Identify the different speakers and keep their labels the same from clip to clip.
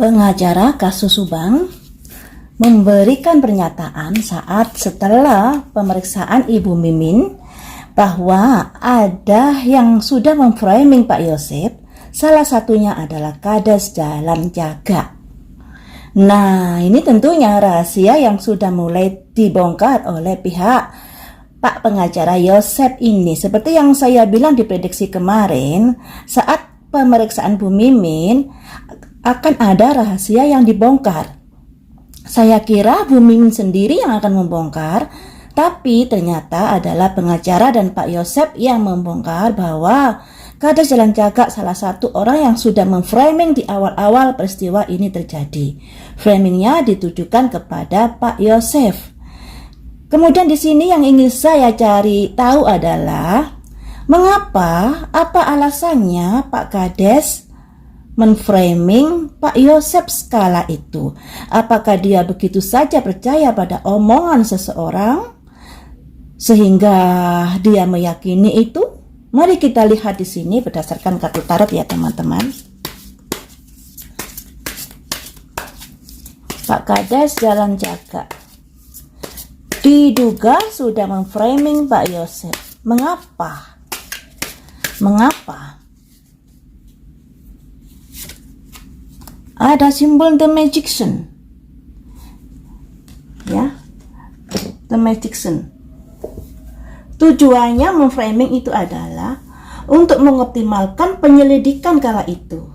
Speaker 1: Pengacara kasus Subang memberikan pernyataan setelah pemeriksaan Ibu Mimin bahwa ada yang sudah memframing Pak Yosep, salah satunya adalah Kades Jalan Jaga. Nah, ini tentunya rahasia yang sudah mulai dibongkar oleh pihak Pak pengacara Yosep ini. Seperti yang saya bilang di prediksi kemarin, saat pemeriksaan Bu Mimin akan ada rahasia yang dibongkar. Saya kira Bu Mimin sendiri yang akan membongkar, tapi ternyata adalah pengacara dan Pak Yosep yang membongkar bahwa Kades Jalan Jaga salah satu orang yang sudah memframing di awal-awal peristiwa ini terjadi. Framingnya ditujukan kepada Pak Yosep. Kemudian di sini yang ingin saya cari tahu adalah mengapa, apa alasannya Pak Kades menframing Pak Yosep skala itu? Apakah dia begitu saja percaya pada omongan seseorang sehingga dia meyakini itu? Mari kita lihat di sini berdasarkan kartu tarot ya teman-teman. Pak Kades Jalan Jaga diduga sudah memframing Pak Yosep. Mengapa? Ada simbol The Magician, ya, The Magician. Tujuannya memframing itu adalah untuk mengoptimalkan penyelidikan kala itu.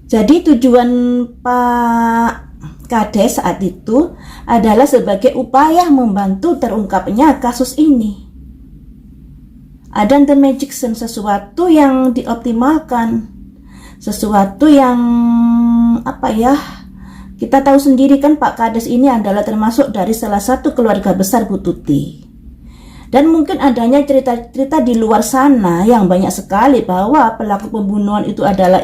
Speaker 1: Jadi tujuan Pak Kades saat itu adalah sebagai upaya membantu terungkapnya kasus ini. Ada The Magician, sesuatu yang dioptimalkan. Sesuatu yang kita tahu sendiri kan Pak Kades ini adalah termasuk dari salah satu keluarga besar Bu Tuti. Dan mungkin adanya cerita-cerita di luar sana yang banyak sekali bahwa pelaku pembunuhan itu adalah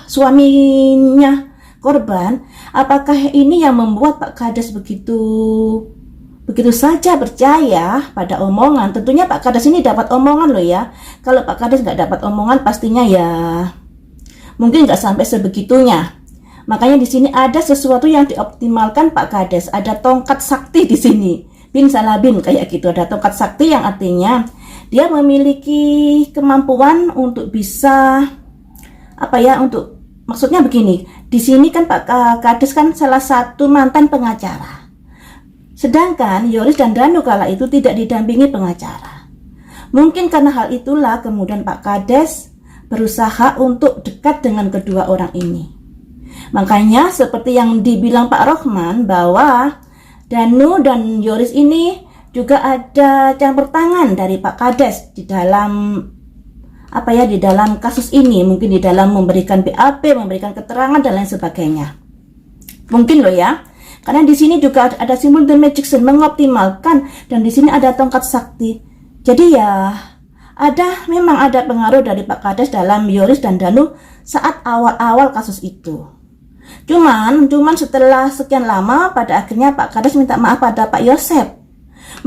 Speaker 1: suaminya korban. Apakah ini yang membuat Pak Kades begitu saja percaya pada omongan? Tentunya Pak Kades ini dapat omongan loh ya. Kalau Pak Kades nggak dapat omongan pastinya ya mungkin nggak sampai sebegitunya. Makanya di sini ada sesuatu yang dioptimalkan Pak Kades. Ada tongkat sakti di sini. Bin salabin kayak gitu. Ada tongkat sakti yang artinya dia memiliki kemampuan untuk bisa maksudnya begini. Di sini kan Pak Kades kan salah satu mantan pengacara. Sedangkan Yoris dan Danu kala itu tidak didampingi pengacara. Mungkin karena hal itulah kemudian Pak Kades berusaha untuk dekat dengan kedua orang ini. Makanya seperti yang dibilang Pak Rohman bahwa Danu dan Yoris ini juga ada campur tangan dari Pak Kades di dalam di dalam kasus ini, mungkin di dalam memberikan BAP, memberikan keterangan dan lain sebagainya. Mungkin loh ya. Karena di sini juga ada simbol The Magician mengoptimalkan dan di sini ada tongkat sakti. Jadi ya memang ada pengaruh dari Pak Kades dalam Yoris dan Danu saat awal-awal kasus itu. Cuman setelah sekian lama pada akhirnya Pak Kades minta maaf pada Pak Yosep.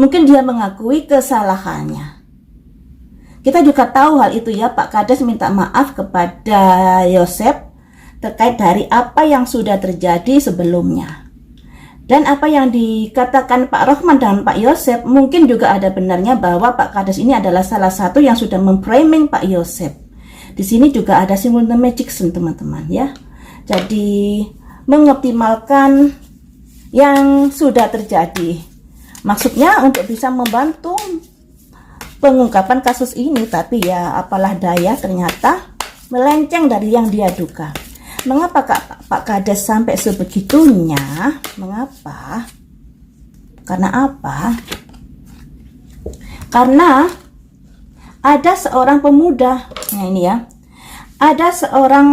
Speaker 1: Mungkin dia mengakui kesalahannya. Kita juga tahu hal itu ya, Pak Kades minta maaf kepada Yosep terkait dari apa yang sudah terjadi sebelumnya. Dan apa yang dikatakan Pak Rohman dan Pak Yosep mungkin juga ada benarnya bahwa Pak Kades ini adalah salah satu yang sudah memframing Pak Yosep. Di sini juga ada simbol The Magician teman-teman ya. Jadi mengoptimalkan yang sudah terjadi. Maksudnya untuk bisa membantu pengungkapan kasus ini, tapi ya apalah daya ternyata melenceng dari yang dia duga. Mengapa Pak Kades sampai sebegitunya? Mengapa? Karena apa? Karena ada seorang pemuda, nah ini ya, ada seorang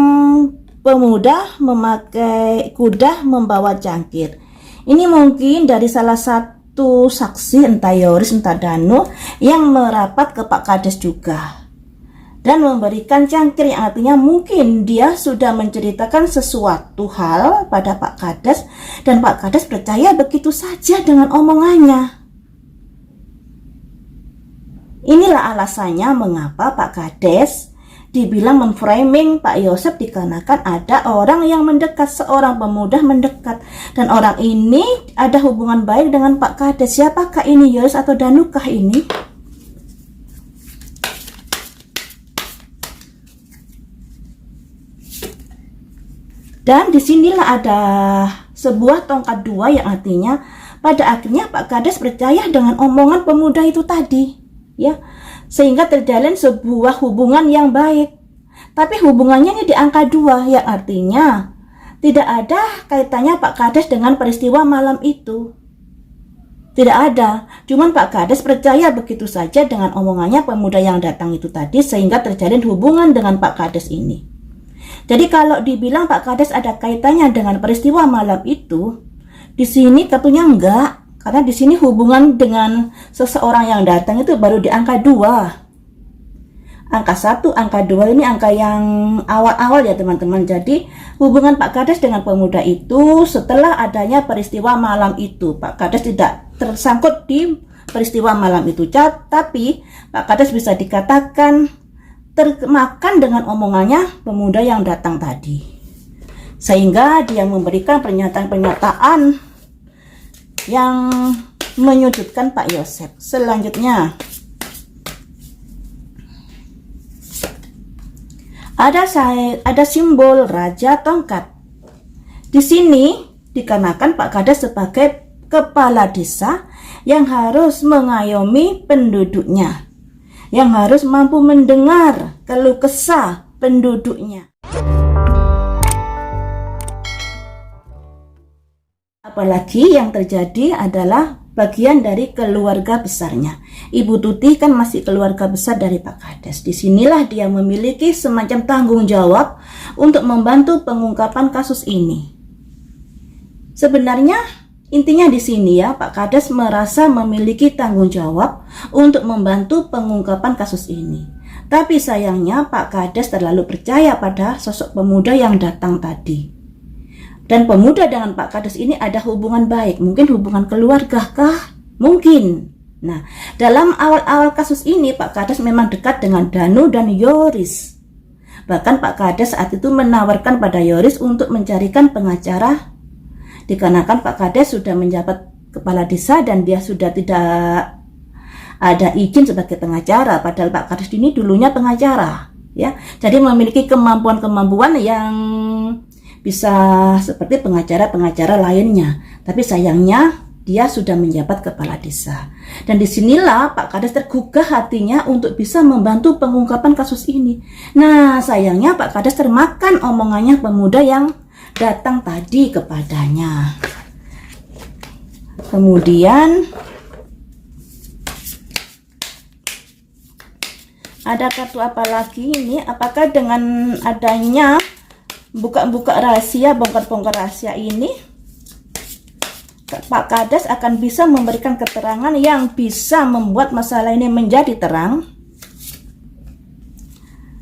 Speaker 1: pemuda memakai kuda membawa cangkir. Ini mungkin dari salah satu saksi, entah Yoris entah Danu, yang merapat ke Pak Kades juga dan memberikan cangkir, yang artinya mungkin dia sudah menceritakan sesuatu hal pada Pak Kades dan Pak Kades percaya begitu saja dengan omongannya. Inilah alasannya mengapa Pak Kades dibilang memframing Pak Yosep dikarenakan ada orang yang mendekat, seorang pemuda mendekat, dan orang ini ada hubungan baik dengan Pak Kades. Siapakah ini, Yoris atau Danukah ini? Dan disinilah ada sebuah tongkat dua yang artinya pada akhirnya Pak Kades percaya dengan omongan pemuda itu tadi, ya, sehingga terjalin sebuah hubungan yang baik. Tapi hubungannya ini di angka 2, yang artinya tidak ada kaitannya Pak Kades dengan peristiwa malam itu. Tidak ada, cuman Pak Kades percaya begitu saja dengan omongannya pemuda yang datang itu tadi, sehingga terjalin hubungan dengan Pak Kades ini. Jadi kalau dibilang Pak Kades ada kaitannya dengan peristiwa malam itu, di sini tentunya enggak, karena di sini hubungan dengan seseorang yang datang itu baru di angka 2. Angka 1, angka 2 ini angka yang awal-awal ya teman-teman. Jadi hubungan Pak Kades dengan pemuda itu setelah adanya peristiwa malam itu. Pak Kades tidak tersangkut di peristiwa malam itu, tapi Pak Kades bisa dikatakan termakan dengan omongannya pemuda yang datang tadi, sehingga dia memberikan pernyataan-pernyataan yang menyudutkan Pak Yosep. Selanjutnya ada simbol Raja Tongkat. Di sini dikarenakan Pak Kades sebagai kepala desa yang harus mengayomi penduduknya, yang harus mampu mendengar keluh kesah penduduknya. Apalagi yang terjadi adalah bagian dari keluarga besarnya. Ibu Tuti kan masih keluarga besar dari Pak Kades. Disinilah dia memiliki semacam tanggung jawab untuk membantu pengungkapan kasus ini. Sebenarnya intinya di sini ya, Pak Kades merasa memiliki tanggung jawab untuk membantu pengungkapan kasus ini. Tapi sayangnya Pak Kades terlalu percaya pada sosok pemuda yang datang tadi. Dan pemuda dengan Pak Kades ini ada hubungan baik, mungkin hubungan keluarga kah? Mungkin. Nah, dalam awal-awal kasus ini Pak Kades memang dekat dengan Danu dan Yoris. Bahkan Pak Kades saat itu menawarkan pada Yoris untuk mencarikan pengacara, dikarenakan Pak Kades sudah menjabat kepala desa dan dia sudah tidak ada izin sebagai pengacara, padahal Pak Kades ini dulunya pengacara, ya. Jadi memiliki kemampuan-kemampuan yang bisa seperti pengacara-pengacara lainnya. Tapi sayangnya dia sudah menjabat kepala desa. Dan disinilah Pak Kades tergugah hatinya untuk bisa membantu pengungkapan kasus ini. Nah, sayangnya Pak Kades termakan omongannya pemuda yang datang tadi kepadanya. Kemudian ada kartu apa lagi ini? Apakah dengan adanya buka-buka rahasia, bongkar-bongkar rahasia ini, Pak Kades akan bisa memberikan keterangan yang bisa membuat masalah ini menjadi terang?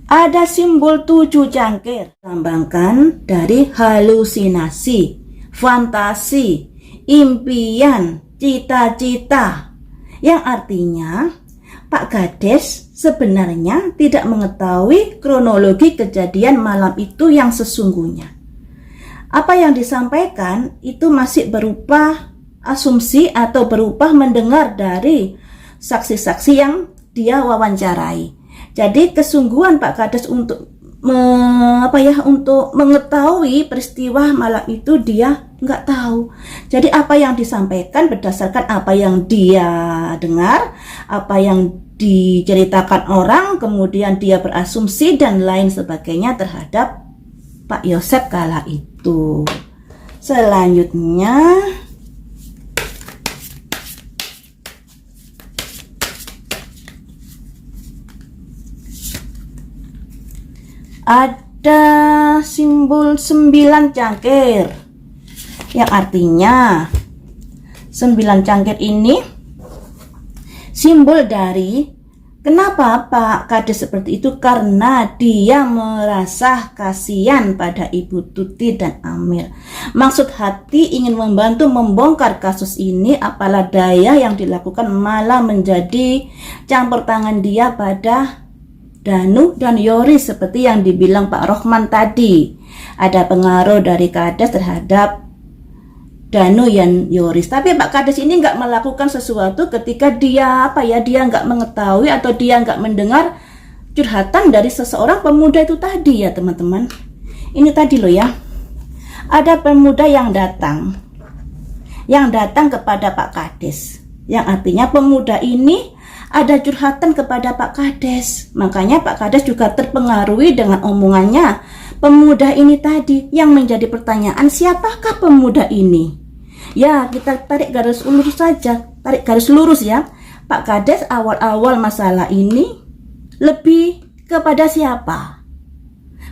Speaker 1: Ada simbol 7 cangkir, melambangkan dari halusinasi, fantasi, impian, cita-cita, yang artinya Pak Kades sebenarnya tidak mengetahui kronologi kejadian malam itu yang sesungguhnya. Apa yang disampaikan itu masih berupa asumsi atau berupa mendengar dari saksi-saksi yang dia wawancarai. Jadi kesungguhan Pak Kades untuk untuk mengetahui peristiwa malam itu dia nggak tahu. Jadi apa yang disampaikan berdasarkan apa yang dia dengar, apa yang diceritakan orang, kemudian dia berasumsi dan lain sebagainya terhadap Pak Yosep kala itu. Selanjutnya ada simbol 9 cangkir, yang artinya 9 cangkir ini simbol dari kenapa Pak Kades seperti itu, karena dia merasa kasihan pada Ibu Tuti dan Amir. Maksud hati ingin membantu membongkar kasus ini, apalah daya yang dilakukan malah menjadi campur tangan dia pada Danu, dan Yoris seperti yang dibilang Pak Rohman tadi. Ada pengaruh dari Kades terhadap Danu dan Yoris. Tapi Pak Kades ini nggak melakukan sesuatu ketika dia dia nggak mengetahui atau dia nggak mendengar curhatan dari seseorang pemuda itu tadi ya teman-teman. Ini tadi loh ya. Ada pemuda yang datang kepada Pak Kades, yang artinya pemuda ini ada curhatan kepada Pak Kades. Makanya Pak Kades juga terpengaruhi dengan omongannya pemuda ini tadi, yang menjadi pertanyaan, siapakah pemuda ini? Ya, kita tarik garis lurus saja, tarik garis lurus ya. Pak Kades awal-awal masalah ini lebih kepada siapa?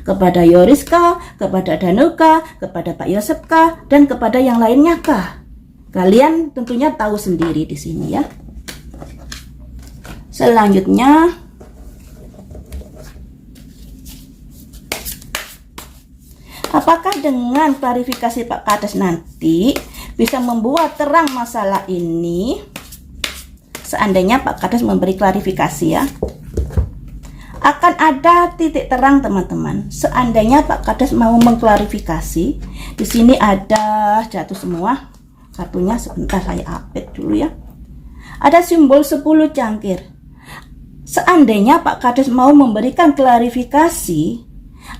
Speaker 1: Kepada Yoris kah? Kepada Danu kah? Kepada Pak Yosep kah? Dan kepada yang lainnya kah? Kalian tentunya tahu sendiri di sini ya. Selanjutnya, apakah dengan klarifikasi Pak Kades nanti bisa membuat terang masalah ini? Seandainya Pak Kades memberi klarifikasi ya, akan ada titik terang teman-teman. Seandainya Pak Kades mau mengklarifikasi, di sini ada jatuh semua kartunya, sebentar saya update dulu ya. Ada simbol 10 cangkir. Seandainya Pak Kades mau memberikan klarifikasi,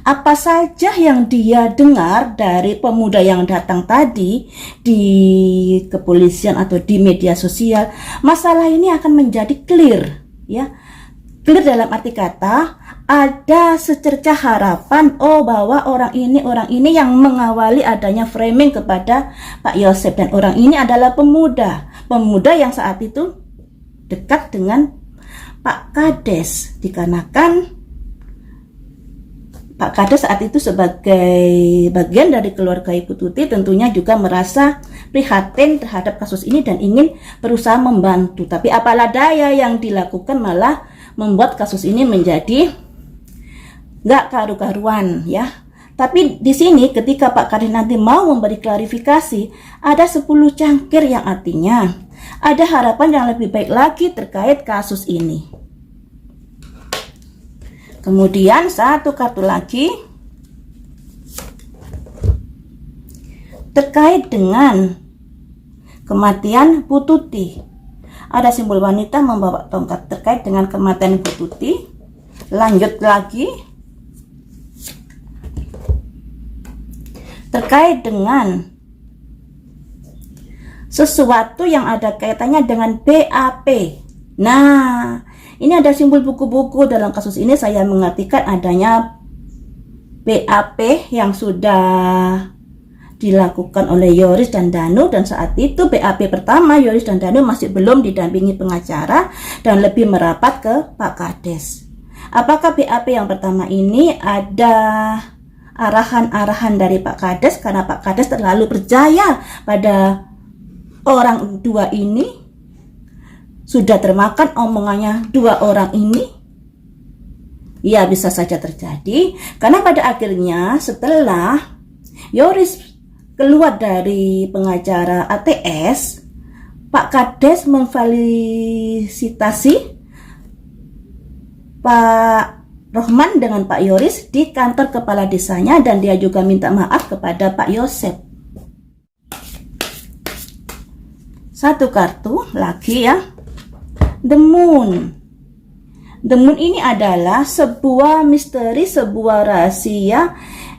Speaker 1: apa saja yang dia dengar dari pemuda yang datang tadi di kepolisian atau di media sosial, masalah ini akan menjadi clear ya. Clear dalam arti kata ada secercah harapan bahwa orang ini yang mengawali adanya framing kepada Pak Yosep, dan orang ini adalah pemuda yang saat itu dekat dengan Pak Kades, dikarenakan Pak Kades saat itu sebagai bagian dari keluarga Ibu Tuti tentunya juga merasa prihatin terhadap kasus ini dan ingin berusaha membantu. Tapi apalah daya, yang dilakukan malah membuat kasus ini menjadi nggak karu-karuan ya. Tapi di sini ketika Pak Kades nanti mau memberi klarifikasi, ada 10 cangkir yang artinya ada harapan yang lebih baik lagi terkait kasus ini. Kemudian satu kartu lagi terkait dengan kematian Bu Tuti. Ada simbol wanita membawa tongkat terkait dengan kematian Bu Tuti. Lanjut lagi terkait dengan sesuatu yang ada kaitannya dengan BAP. Nah, ini ada simbol buku-buku. Dalam kasus ini saya mengartikan adanya BAP yang sudah dilakukan oleh Yoris dan Danu, dan saat itu BAP pertama Yoris dan Danu masih belum didampingi pengacara dan lebih merapat ke Pak Kades. Apakah BAP yang pertama ini ada arahan-arahan dari Pak Kades karena Pak Kades terlalu percaya pada orang dua ini, sudah termakan omongannya dua orang ini? Ya, bisa saja terjadi, karena pada akhirnya setelah Yoris keluar dari pengacara ATS, Pak Kades memfasilitasi Pak Rohman dengan Pak Yoris di kantor kepala desanya, dan dia juga minta maaf kepada Pak Yosep. Satu kartu lagi ya, The Moon. The Moon ini adalah sebuah misteri, sebuah rahasia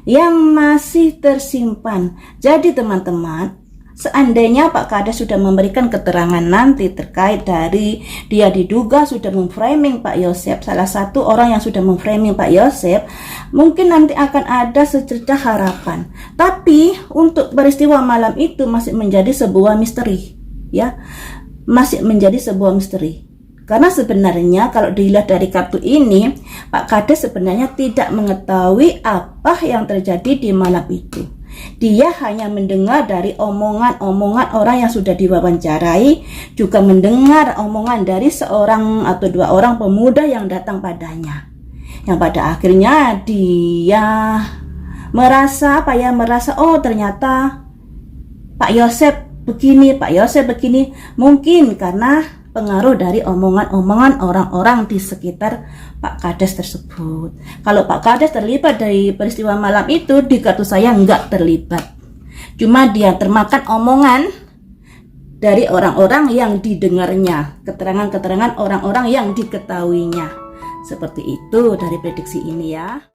Speaker 1: yang masih tersimpan. Jadi teman-teman, seandainya Pak Kades sudah memberikan keterangan nanti terkait dari dia diduga sudah memframing Pak Yosep, salah satu orang yang sudah memframing Pak Yosep, mungkin nanti akan ada secercah harapan. Tapi untuk peristiwa malam itu masih menjadi sebuah misteri ya, masih menjadi sebuah misteri. Karena sebenarnya kalau dilihat dari kartu ini, Pak Kades sebenarnya tidak mengetahui apa yang terjadi di malam itu. Dia hanya mendengar dari omongan-omongan orang yang sudah diwawancarai, juga mendengar omongan dari seorang atau dua orang pemuda yang datang padanya. Yang pada akhirnya dia merasa oh ternyata Pak Yosep begini, Pak Yosep begini. Mungkin karena pengaruh dari omongan-omongan orang-orang di sekitar Pak Kades tersebut. Kalau Pak Kades terlibat dari peristiwa malam itu, di kartu saya nggak terlibat. Cuma dia termakan omongan dari orang-orang yang didengarnya, keterangan-keterangan orang-orang yang diketahuinya. Seperti itu dari prediksi ini ya.